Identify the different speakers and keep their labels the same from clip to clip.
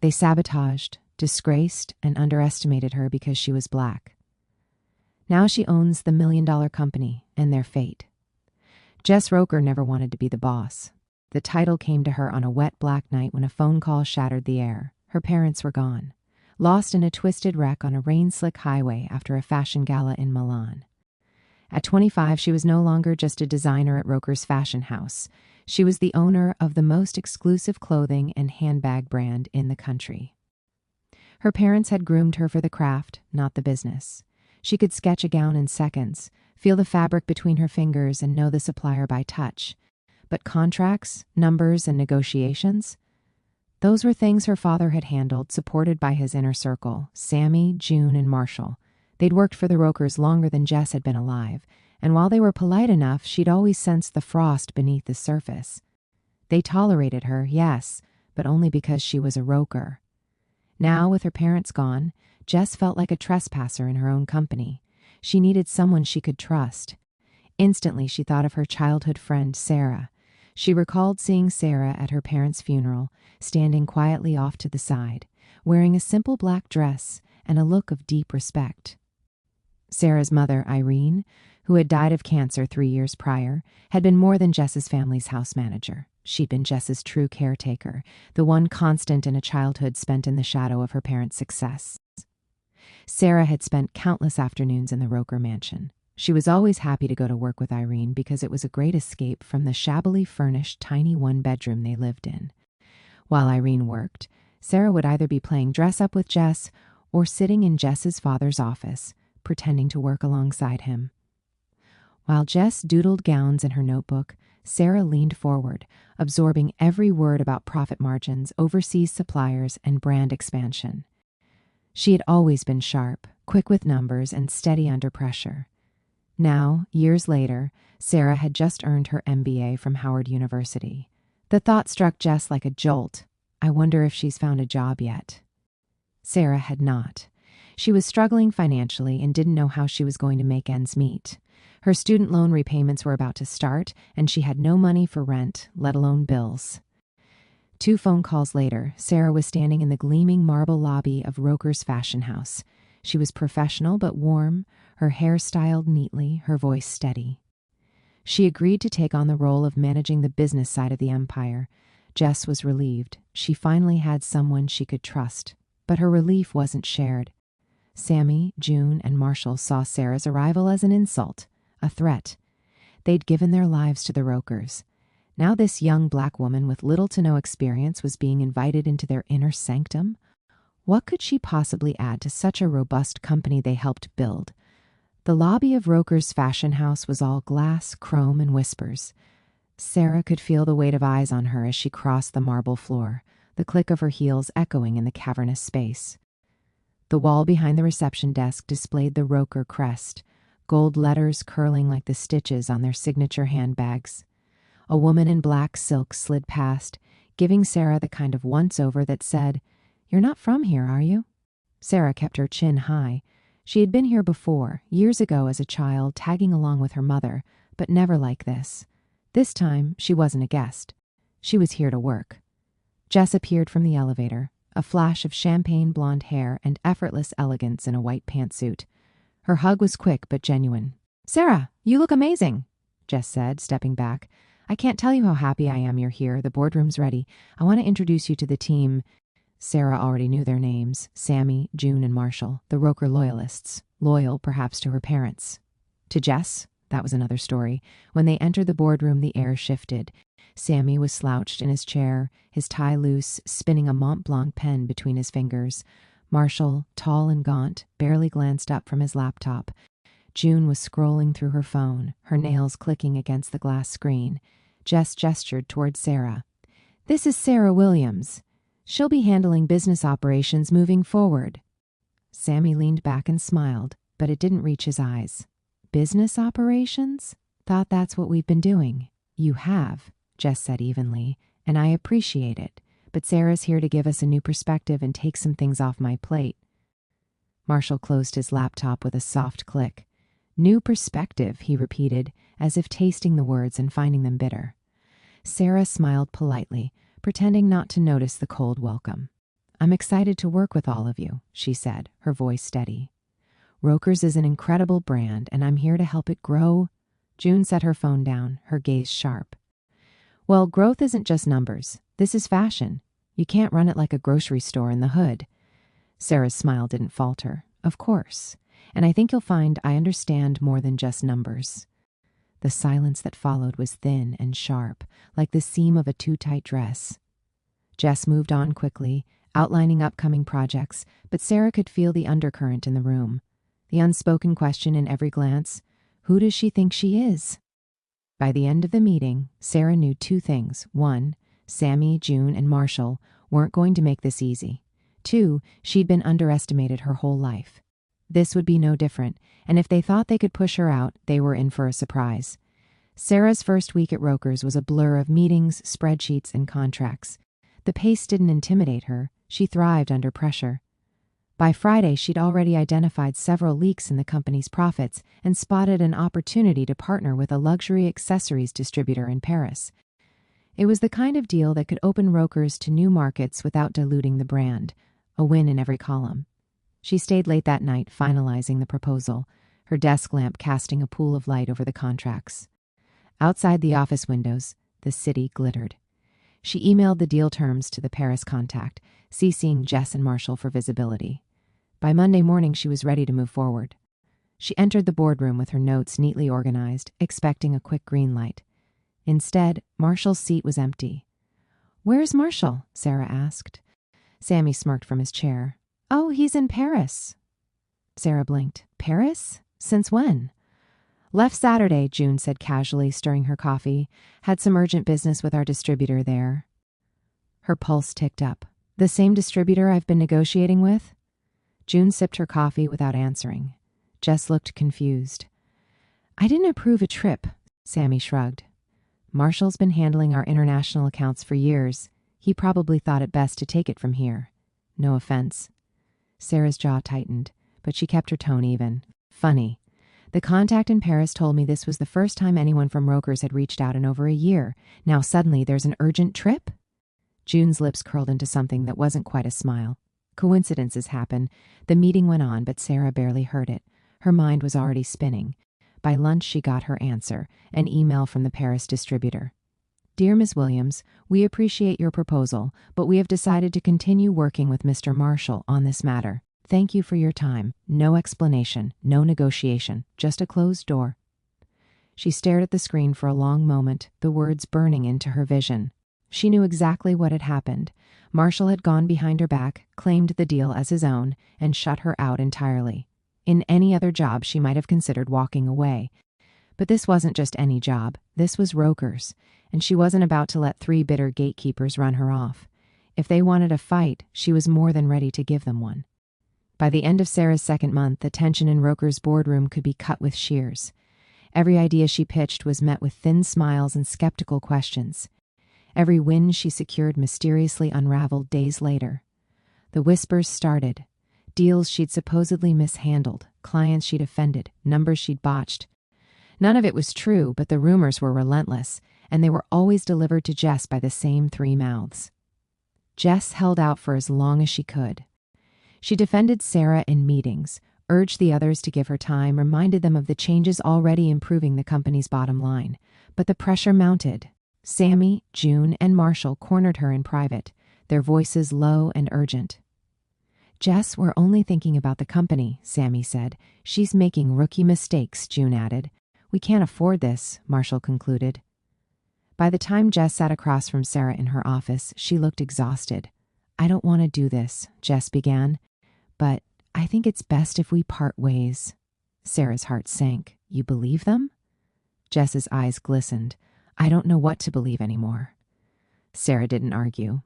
Speaker 1: They sabotaged, disgraced, and underestimated her because she was black. Now she owns the $1 million company and their fate. Jess Roker never wanted to be the boss. The title came to her on a wet black night when a phone call shattered the air. Her parents were gone, lost in a twisted wreck on a rain-slick highway after a fashion gala in Milan. At 25, she was no longer just a designer at Roker's fashion house. She was the owner of the most exclusive clothing and handbag brand in the country. Her parents had groomed her for the craft, not the business. She could sketch a gown in seconds, feel the fabric between her fingers, and know the supplier by touch. But contracts, numbers, and negotiations? Those were things her father had handled, supported by his inner circle, Sammy, June, and Marshall. They'd worked for the Rokers longer than Jess had been alive, and while they were polite enough, she'd always sensed the frost beneath the surface. They tolerated her, yes, but only because she was a Roker. Now, with her parents gone, Jess felt like a trespasser in her own company. She needed someone she could trust. Instantly, she thought of her childhood friend, Sarah. She recalled seeing Sarah at her parents' funeral, standing quietly off to the side, wearing a simple black dress and a look of deep respect. Sarah's mother, Irene, who had died of cancer 3 years prior, had been more than Jess's family's house manager. She'd been Jess's true caretaker, the one constant in a childhood spent in the shadow of her parents' success. Sarah had spent countless afternoons in the Roker mansion. She was always happy to go to work with Irene because it was a great escape from the shabbily furnished tiny one-bedroom they lived in. While Irene worked, Sarah would either be playing dress-up with Jess or sitting in Jess's father's office, pretending to work alongside him. While Jess doodled gowns in her notebook, Sarah leaned forward, absorbing every word about profit margins, overseas suppliers, and brand expansion. She had always been sharp, quick with numbers, and steady under pressure. Now, years later, Sarah had just earned her MBA from Howard University. The thought struck Jess like a jolt. I wonder if she's found a job yet. Sarah had not. She was struggling financially and didn't know how she was going to make ends meet. Her student loan repayments were about to start, and she had no money for rent, let alone bills. 2 phone calls later, Sarah was standing in the gleaming marble lobby of Roker's fashion house. She was professional but warm, her hair styled neatly, her voice steady. She agreed to take on the role of managing the business side of the empire. Jess was relieved. She finally had someone she could trust. But her relief wasn't shared. Sammy, June, and Marshall saw Sarah's arrival as an insult, a threat. They'd given their lives to the Rokers. Now this young black woman with little to no experience was being invited into their inner sanctum. What could she possibly add to such a robust company they helped build? The lobby of Roker's fashion house was all glass, chrome, and whispers. Sarah could feel the weight of eyes on her as she crossed the marble floor, the click of her heels echoing in the cavernous space. The wall behind the reception desk displayed the Roker crest, gold letters curling like the stitches on their signature handbags. A woman in black silk slid past, giving Sarah the kind of once-over that said, "You're not from here, are you?" Sarah kept her chin high. She had been here before, years ago as a child, tagging along with her mother, but never like this. This time, she wasn't a guest. She was here to work. Jess appeared from the elevator, a flash of champagne blonde hair and effortless elegance in a white pantsuit. Her hug was quick but genuine. "Sarah, you look amazing," Jess said, stepping back. "I can't tell you how happy I am you're here. The boardroom's ready. I want to introduce you to the team." Sarah already knew their names, Sammy, June, and Marshall, the Roker loyalists, loyal perhaps to her parents. To Jess, that was another story. When they entered the boardroom, the air shifted. Sammy was slouched in his chair, his tie loose, spinning a Mont Blanc pen between his fingers. Marshall, tall and gaunt, barely glanced up from his laptop. June was scrolling through her phone, her nails clicking against the glass screen. Jess gestured toward Sarah. "This is Sarah Williams. She'll be handling business operations moving forward." Sammy leaned back and smiled, but it didn't reach his eyes. "Business operations? Thought that's what we've been doing." "You have," Jess said evenly, "and I appreciate it. But Sarah's here to give us a new perspective and take some things off my plate." Marshall closed his laptop with a soft click. "New perspective," he repeated, as if tasting the words and finding them bitter. Sarah smiled politely, pretending not to notice the cold welcome. I'm excited to work with all of you, she said, her voice steady. Roker's is an incredible brand, and I'm here to help it grow. June set her phone down, her gaze sharp. Well, growth isn't just numbers. This is fashion. You can't run it like a grocery store in the hood. Sarah's smile didn't falter. Of course. And I think you'll find I understand more than just numbers. The silence that followed was thin and sharp, like the seam of a too-tight dress. Jess moved on quickly, outlining upcoming projects, but Sarah could feel the undercurrent in the room. The unspoken question in every glance, who does she think she is? By the end of the meeting, Sarah knew two things. One, Sammy, June, and Marshall weren't going to make this easy. Two, she'd been underestimated her whole life. This would be no different, and if they thought they could push her out, they were in for a surprise. Sarah's first week at Roker's was a blur of meetings, spreadsheets, and contracts. The pace didn't intimidate her. She thrived under pressure. By Friday, she'd already identified several leaks in the company's profits and spotted an opportunity to partner with a luxury accessories distributor in Paris. It was the kind of deal that could open Roker's to new markets without diluting the brand, a win in every column. She stayed late that night, finalizing the proposal, her desk lamp casting a pool of light over the contracts. Outside the office windows, the city glittered. She emailed the deal terms to the Paris contact, CCing Jess and Marshall for visibility. By Monday morning, she was ready to move forward. She entered the boardroom with her notes neatly organized, expecting a quick green light. Instead, Marshall's seat was empty. "Where's Marshall?" Sarah asked. Sammy smirked from his chair. "Oh, he's in Paris." Sarah blinked. "Paris? Since when?" "Left Saturday," June said casually, stirring her coffee. "Had some urgent business with our distributor there." Her pulse ticked up. "The same distributor I've been negotiating with?" June sipped her coffee without answering. Jess looked confused. "I didn't approve a trip," Sammy shrugged. "Marshall's been handling our international accounts for years. He probably thought it best to take it from here. No offense." Sarah's jaw tightened, but she kept her tone even. "Funny. The contact in Paris told me this was the first time anyone from Roker's had reached out in over a year. Now suddenly there's an urgent trip?" June's lips curled into something that wasn't quite a smile. Coincidences happen. The meeting went on, but Sarah barely heard it. Her mind was already spinning. By lunch, she got her answer, an email from the Paris distributor. "Dear Ms. Williams, we appreciate your proposal, but we have decided to continue working with Mr. Marshall on this matter. Thank you for your time. No explanation, no negotiation, just a closed door." She stared at the screen for a long moment, the words burning into her vision. She knew exactly what had happened. Marshall had gone behind her back, claimed the deal as his own, and shut her out entirely. In any other job, she might have considered walking away. But this wasn't just any job. This was Roker's, and she wasn't about to let three bitter gatekeepers run her off. If they wanted a fight, she was more than ready to give them one. By the end of Sarah's second month, the tension in Roker's boardroom could be cut with shears. Every idea she pitched was met with thin smiles and skeptical questions. Every win she secured mysteriously unraveled days later. The whispers started. Deals she'd supposedly mishandled, clients she'd offended, numbers she'd botched. None of it was true, but the rumors were relentless, and they were always delivered to Jess by the same three mouths. Jess held out for as long as she could. She defended Sarah in meetings, urged the others to give her time, reminded them of the changes already improving the company's bottom line. But the pressure mounted. Sammy, June, and Marshall cornered her in private, their voices low and urgent. "Jess, we're only thinking about the company," Sammy said. "She's making rookie mistakes," June added. "We can't afford this," Marshall concluded. By the time Jess sat across from Sarah in her office, she looked exhausted. "I don't want to do this," Jess began, "but I think it's best if we part ways." Sarah's heart sank. "You believe them?" Jess's eyes glistened. "I don't know what to believe anymore." Sarah didn't argue.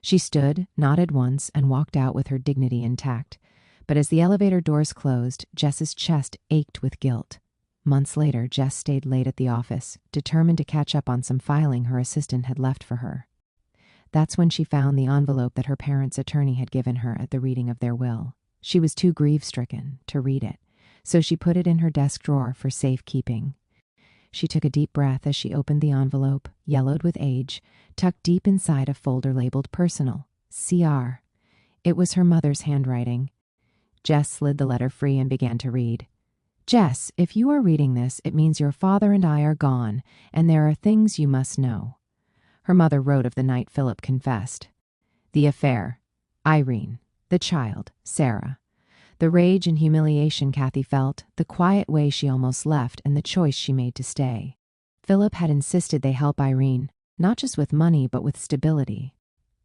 Speaker 1: She stood, nodded once, and walked out with her dignity intact. But as the elevator doors closed, Jess's chest ached with guilt. Months later, Jess stayed late at the office, determined to catch up on some filing her assistant had left for her. That's when she found the envelope that her parents' attorney had given her at the reading of their will. She was too grief-stricken to read it, so she put it in her desk drawer for safekeeping. She took a deep breath as she opened the envelope, yellowed with age, tucked deep inside a folder labeled Personal, CR. It was her mother's handwriting. Jess slid the letter free and began to read. Jess, if you are reading this, it means your father and I are gone, and there are things you must know. Her mother wrote of the night Philip confessed. The affair. Irene. The child. Sarah. The rage and humiliation Kathy felt, the quiet way she almost left, and the choice she made to stay. Philip had insisted they help Irene, not just with money, but with stability.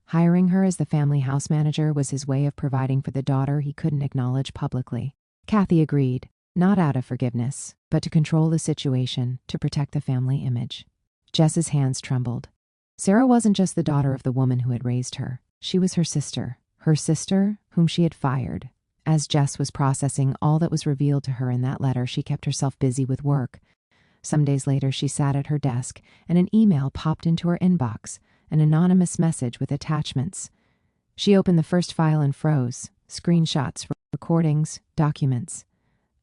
Speaker 1: Hiring her as the family house manager was his way of providing for the daughter he couldn't acknowledge publicly. Kathy agreed, not out of forgiveness, but to control the situation, to protect the family image. Jess's hands trembled. Sarah wasn't just the daughter of the woman who had raised her. She was her sister whom she had fired. As Jess was processing all that was revealed to her in that letter, she kept herself busy with work. Some days later, she sat at her desk, and an email popped into her inbox, an anonymous message with attachments. She opened the first file and froze. Screenshots, recordings, documents.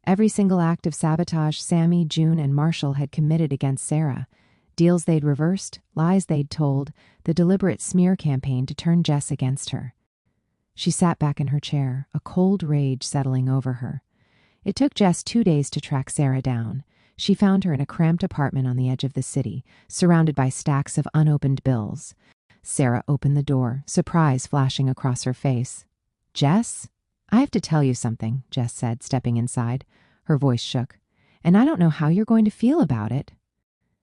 Speaker 1: Every single act of sabotage Sammy, June, and Marshall had committed against Sarah. Deals they'd reversed, lies they'd told, the deliberate smear campaign to turn Jess against her. She sat back in her chair, a cold rage settling over her. It took Jess 2 days to track Sarah down. She found her in a cramped apartment on the edge of the city, surrounded by stacks of unopened bills. Sarah opened the door, surprise flashing across her face. Jess? I have to tell you something, Jess said, stepping inside. Her voice shook. And I don't know how you're going to feel about it.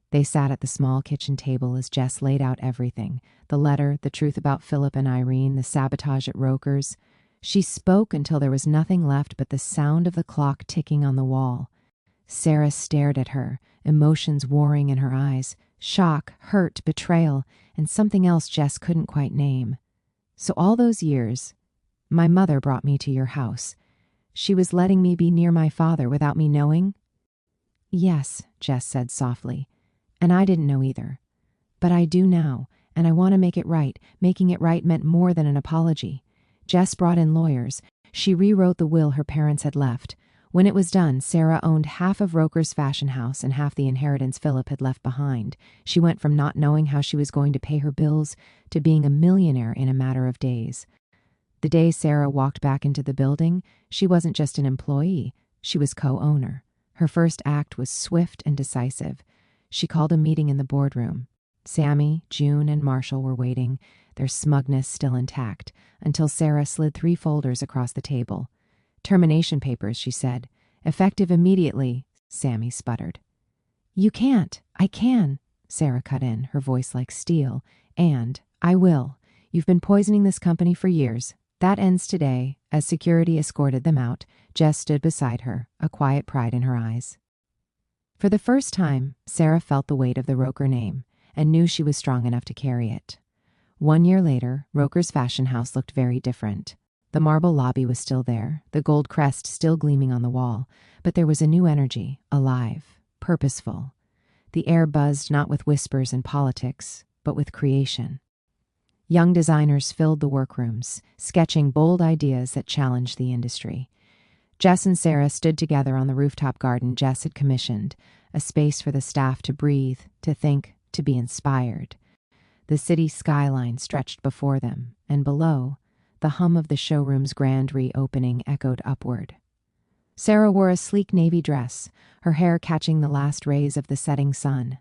Speaker 1: They sat at the small kitchen table as Jess laid out everything. The letter, the truth about Philip and Irene, the sabotage at Roker's. She spoke until there was nothing left but the sound of the clock ticking on the wall. Sarah stared at her, emotions warring in her eyes. Shock, hurt, betrayal, and something else Jess couldn't quite name. So all those years, my mother brought me to your house. She was letting me be near my father without me knowing? Yes, Jess said softly. And I didn't know either. But I do now, and I want to make it right. Making it right meant more than an apology. Jess brought in lawyers. She rewrote the will her parents had left. When it was done, Sarah owned half of Roker's fashion house and half the inheritance Philip had left behind. She went from not knowing how she was going to pay her bills to being a millionaire in a matter of days. The day Sarah walked back into the building, she wasn't just an employee, she was co-owner. Her first act was swift and decisive. She called a meeting in the boardroom. Sammy, June, and Marshall were waiting, their smugness still intact, until Sarah slid 3 folders across the table. Termination papers, she said. Effective immediately, Sammy sputtered. You can't. I can, Sarah cut in, her voice like steel. And I will. You've been poisoning this company for years. That ends today. As security escorted them out, Jess stood beside her, a quiet pride in her eyes. For the first time, Sarah felt the weight of the Roker name and knew she was strong enough to carry it. 1 year later, Roker's fashion house looked very different. The marble lobby was still there, the gold crest still gleaming on the wall, but there was a new energy, alive, purposeful. The air buzzed not with whispers and politics, but with creation. Young designers filled the workrooms, sketching bold ideas that challenged the industry. Jess and Sarah stood together on the rooftop garden Jess had commissioned, a space for the staff to breathe, to think, to be inspired. The city skyline stretched before them, and below, the hum of the showroom's grand reopening echoed upward. Sarah wore a sleek navy dress, her hair catching the last rays of the setting sun.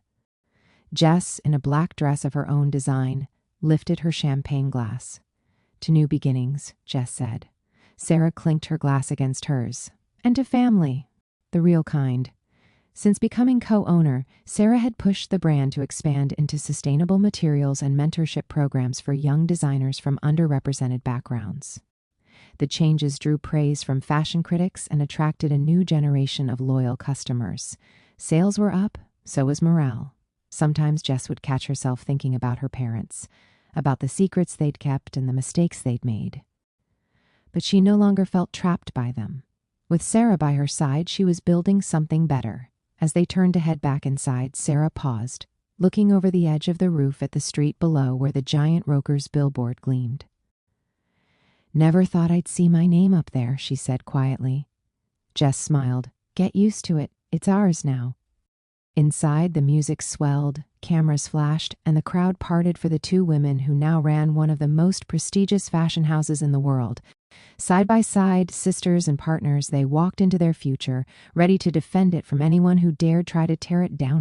Speaker 1: Jess, in a black dress of her own design, lifted her champagne glass. To new beginnings, Jess said. Sarah clinked her glass against hers. And to family, the real kind. Since becoming co-owner, Sarah had pushed the brand to expand into sustainable materials and mentorship programs for young designers from underrepresented backgrounds. The changes drew praise from fashion critics and attracted a new generation of loyal customers. Sales were up, so was morale. Sometimes Jess would catch herself thinking about her parents, about the secrets they'd kept and the mistakes they'd made. But she no longer felt trapped by them. With Sarah by her side, she was building something better. As they turned to head back inside, Sarah paused, looking over the edge of the roof at the street below where the giant Roker's billboard gleamed. Never thought I'd see my name up there, she said quietly. Jess smiled. Get used to it. It's ours now. Inside, the music swelled, cameras flashed, and the crowd parted for the two women who now ran one of the most prestigious fashion houses in the world. Side by side, sisters and partners, they walked into their future, ready to defend it from anyone who dared try to tear it down